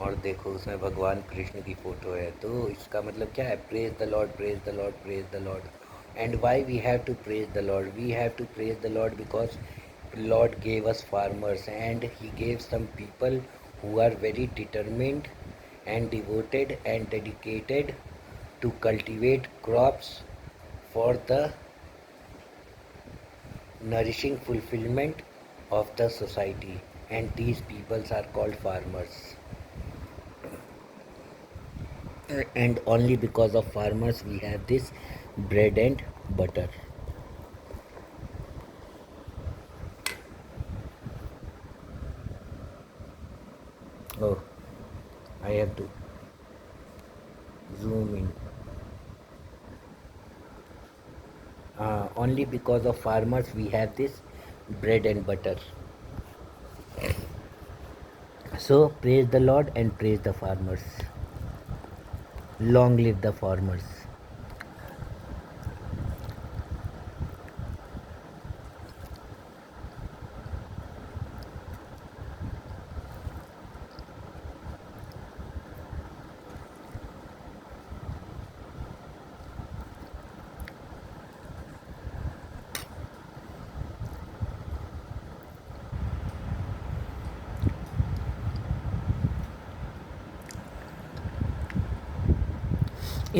और देखो उसमें भगवान कृष्ण की फ़ोटो है, तो इसका मतलब क्या है? Praise the Lord, praise the Lord, praise the Lord. And why we have to praise the Lord? We have to praise the Lord because Lord gave us farmers, and he gave some people who are very determined and devoted and dedicated to cultivate crops for the nourishing fulfillment of the society, and these peoples are called farmers. And only because of farmers we have this bread and butter. Oh, I have to zoom in. Only because of farmers we have this bread and butter. So praise the Lord and praise the farmers. Long live the farmers.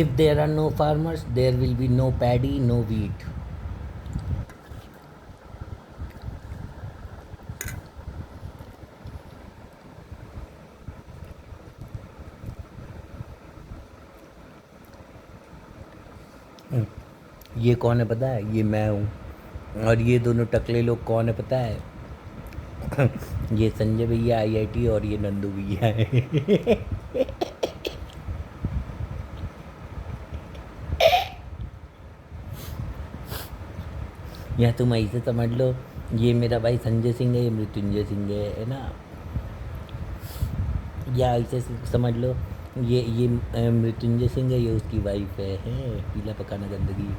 If there are no farmers, there will be no paddy, no wheat. ये कौन है पता है? ये मैं हूँ। और ये दोनों टकले लोग कौन है पता है? ये संजय भैया आईआईटी और ये नंदू भैया है। या तुम ऐसे समझ लो, ये मेरा भाई संजय सिंह है, ये मृत्युंजय सिंह है ना। या ऐसे समझ लो, ये मृत्युंजय सिंह है, ये उसकी वाइफ है, पीला पकाना गंदगी।